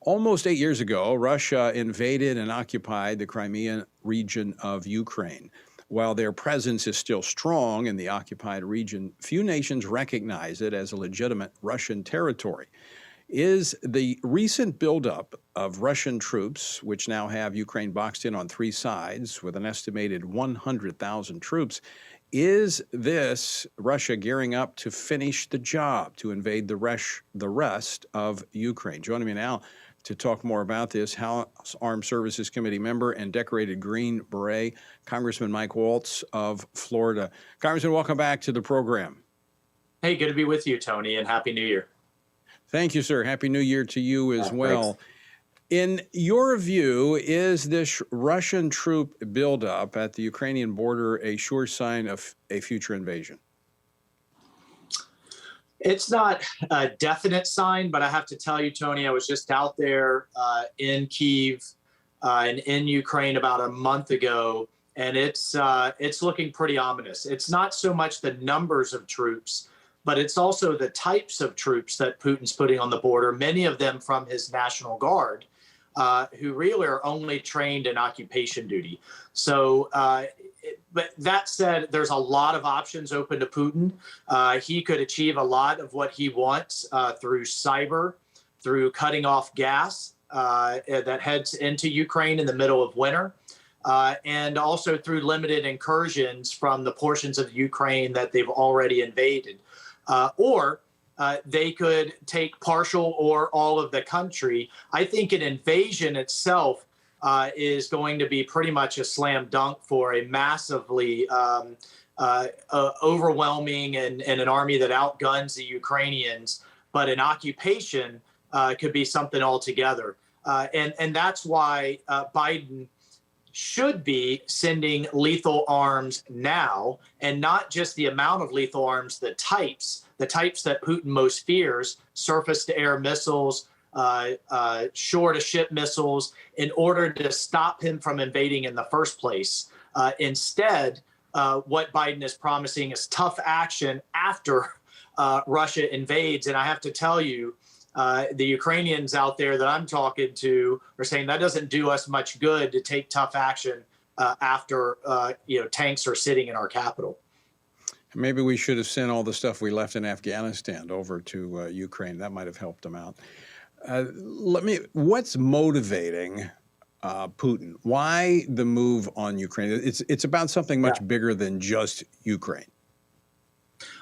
Almost 8 years ago, Russia invaded and occupied the Crimean region of Ukraine. While their presence is still strong in the occupied region, few nations recognize it as a legitimate Russian territory. Is the recent buildup of Russian troops, which now have Ukraine boxed in on three sides with an estimated 100,000 troops, is this Russia gearing up to finish the job, to invade the rest of Ukraine? Joining me now to talk more about this, House Armed Services Committee member and decorated Green Beret, Congressman Mike Waltz of Florida. Congressman, welcome back to the program. Hey, good to be with you, Tony, and Happy New Year. Thank you, sir. Happy New Year to you as well. Thanks. In your view, is this Russian troop buildup at the Ukrainian border a sure sign of a future invasion? It's not a definite sign, but I have to tell you, Tony, I was just out there in Kyiv and in Ukraine about a month ago, and it's looking pretty ominous. It's not so much the numbers of troops, but it's also the types of troops that Putin's putting on the border, many of them from his National Guard, who really are only trained in occupation duty. So, but that said, there's a lot of options open to Putin. He could achieve a lot of what he wants through cyber, through cutting off gas that heads into Ukraine in the middle of winter, and also through limited incursions from the portions of Ukraine that they've already invaded. Or they could take partial or all of the country. I think an invasion itself is going to be pretty much a slam dunk for a massively overwhelming and an army that outguns the Ukrainians. But an occupation could be something altogether. And that's why Biden should be sending lethal arms now, and not just the amount of lethal arms, the types that Putin most fears: surface-to-air missiles, shore-to-ship missiles, in order to stop him from invading in the first place. Instead, what Biden is promising is tough action after Russia invades. And I have to tell you, the Ukrainians out there that I'm talking to are saying that doesn't do us much good to take tough action after tanks are sitting in our capital. Maybe we should have sent all the stuff we left in Afghanistan over to Ukraine. That might have helped them out. What's motivating Putin? Why the move on Ukraine? It's about something much bigger than just Ukraine.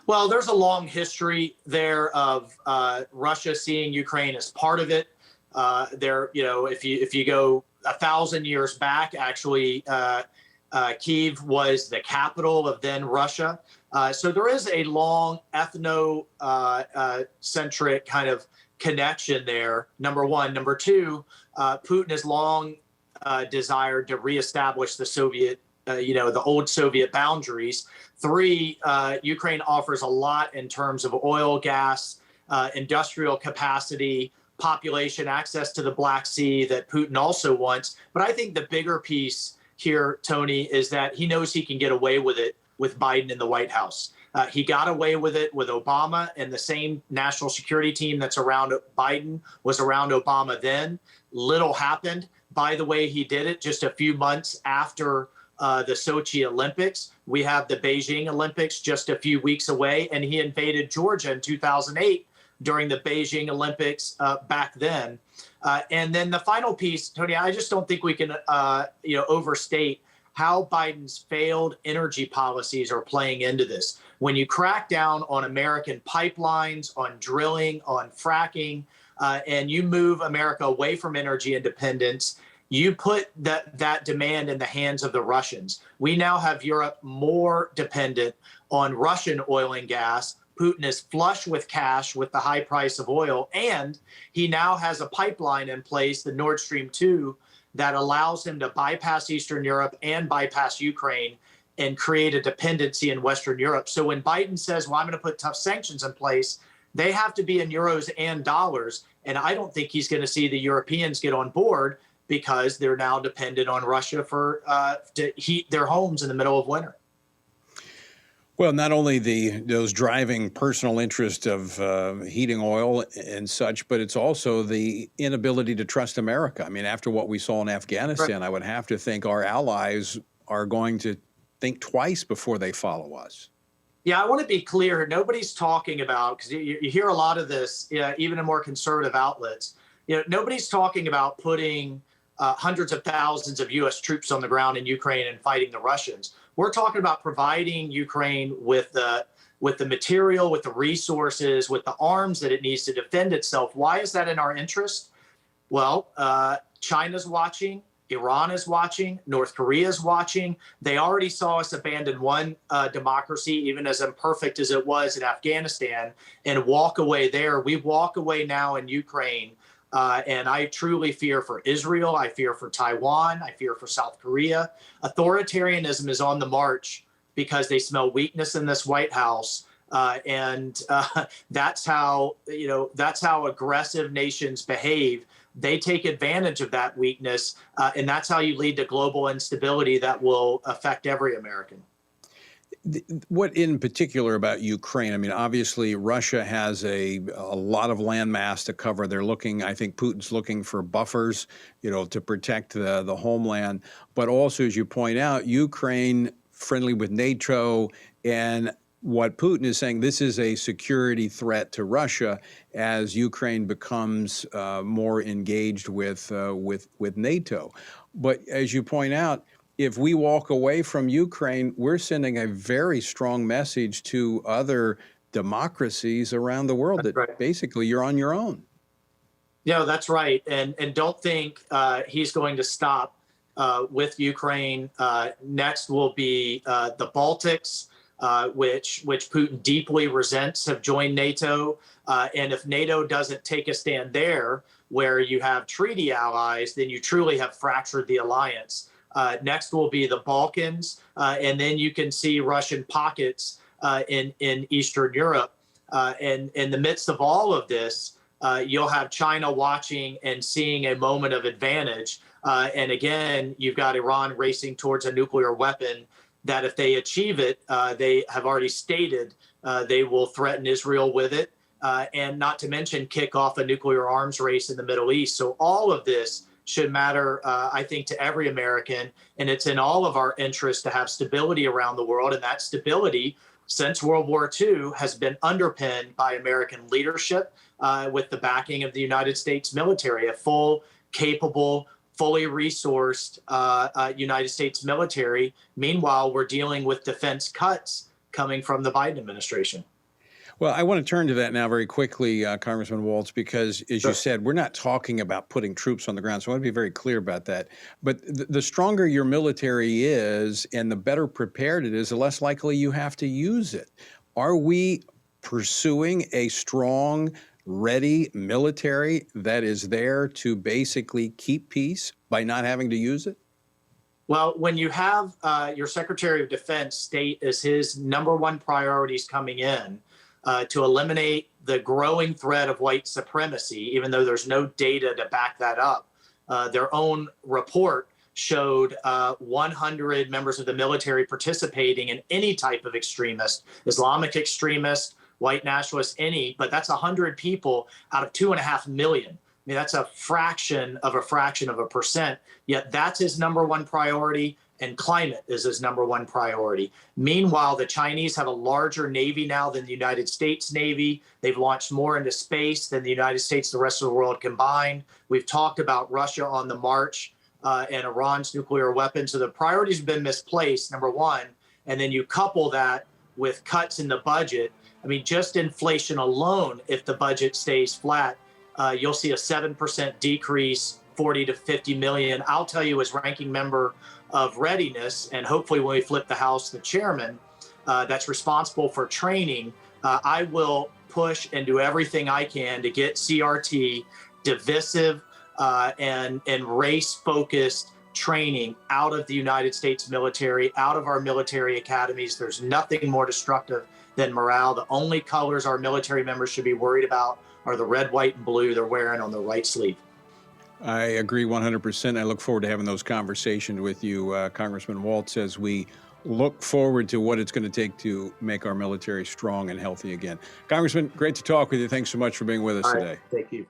Well, there's a long history there of Russia seeing Ukraine as part of it. If you go 1,000 years back, actually, Kyiv was the capital of then Russia. So there is a long ethno-centric kind of connection there, number one. Number two, Putin has long desired to reestablish the Soviet, the old Soviet boundaries. Three, Ukraine offers a lot in terms of oil, gas, industrial capacity, population, access to the Black Sea that Putin also wants. But I think the bigger piece here, Tony, is that he knows he can get away with it with Biden in the White House. He got away with it with Obama, and the same national security team that's around Biden was around Obama then. Little happened. By the way, he did it just a few months after the Sochi Olympics. We have the Beijing Olympics just a few weeks away, and he invaded Georgia in 2008 during the Beijing Olympics back then. And then the final piece, Tony, I just don't think we can overstate how Biden's failed energy policies are playing into this. When you crack down on American pipelines, on drilling, on fracking, and you move America away from energy independence, you put that demand in the hands of the Russians. We now have Europe more dependent on Russian oil and gas. Putin is flush with cash with the high price of oil, and he now has a pipeline in place, the Nord Stream 2, that allows him to bypass Eastern Europe and bypass Ukraine and create a dependency in Western Europe. So when Biden says, well, I'm going to put tough sanctions in place, they have to be in euros and dollars. And I don't think he's going to see the Europeans get on board, because they're now dependent on Russia to heat their homes in the middle of winter. Well, not only those driving personal interest of heating oil and such, but it's also the inability to trust America. I mean, after what we saw in Right. Afghanistan, I would have to think our allies are going to think twice before they follow us. Yeah, I want to be clear. Nobody's talking about, because you hear a lot of this, even in more conservative outlets. Nobody's talking about putting hundreds of thousands of U.S. troops on the ground in Ukraine and fighting the Russians. We're talking about providing Ukraine with the material, with the resources, with the arms that it needs to defend itself. Why is that in our interest? Well, China's watching, Iran is watching, North Korea is watching. They already saw us abandon one democracy, even as imperfect as it was in Afghanistan, and walk away there. We walk away now in Ukraine. And I truly fear for Israel. I fear for Taiwan. I fear for South Korea. Authoritarianism is on the march because they smell weakness in this White House. And that's how aggressive nations behave. They take advantage of that weakness, and that's how you lead to global instability that will affect every American. What in particular about Ukraine? I mean, obviously, Russia has a lot of land mass to cover. They're looking, I think Putin's looking for buffers, to protect the homeland. But also, as you point out, Ukraine friendly with NATO, and what Putin is saying, this is a security threat to Russia as Ukraine becomes more engaged with NATO. But as you point out, if we walk away from Ukraine, we're sending a very strong message to other democracies around the world That's that right. basically you're on your own. Yeah, that's right. And don't think he's going to stop with Ukraine. Next will be the Baltics, which Putin deeply resents, have joined NATO. And if NATO doesn't take a stand there, where you have treaty allies, then you truly have fractured the alliance. Next will be the Balkans, and then you can see Russian pockets in Eastern Europe. And in the midst of all of this, you'll have China watching and seeing a moment of advantage. And again, you've got Iran racing towards a nuclear weapon that if they achieve it, they have already stated they will threaten Israel with it, and not to mention kick off a nuclear arms race in the Middle East. So all of this should matter, I think, to every American. And it's in all of our interest to have stability around the world. And that stability since World War II has been underpinned by American leadership with the backing of the United States military, a full, capable, fully resourced United States military. Meanwhile, we're dealing with defense cuts coming from the Biden administration. Well, I want to turn to that now very quickly, Congressman Waltz, because as you said, we're not talking about putting troops on the ground. So I want to be very clear about that. But the stronger your military is and the better prepared it is, the less likely you have to use it. Are we pursuing a strong, ready military that is there to basically keep peace by not having to use it? Well, when you have your Secretary of Defense state as his number one priorities coming in, to eliminate the growing threat of white supremacy, even though there's no data to back that up. Their own report showed 100 members of the military participating in any type of extremist, Islamic extremist, white nationalist, but that's 100 people out of 2.5 million. I mean, that's a fraction of a percent, yet that's his number one priority. And climate is his number one priority. Meanwhile, the Chinese have a larger Navy now than the United States Navy. They've launched more into space than the United States, the rest of the world combined. We've talked about Russia on the march and Iran's nuclear weapons. So the priorities have been misplaced, number one. And then you couple that with cuts in the budget. I mean, just inflation alone, if the budget stays flat, you'll see a 7% decrease, 40 to 50 million. I'll tell you, as ranking member of readiness, and hopefully when we flip the House, the chairman that's responsible for training, I will push and do everything I can to get CRT, divisive and race-focused training out of the United States military, out of our military academies. There's nothing more destructive than morale. The only colors our military members should be worried about are the red, white, and blue they're wearing on their right sleeve. I agree 100%. I look forward to having those conversations with you, Congressman Waltz, as we look forward to what it's going to take to make our military strong and healthy again. Congressman, great to talk with you. Thanks so much for being with us All right. today. Thank you.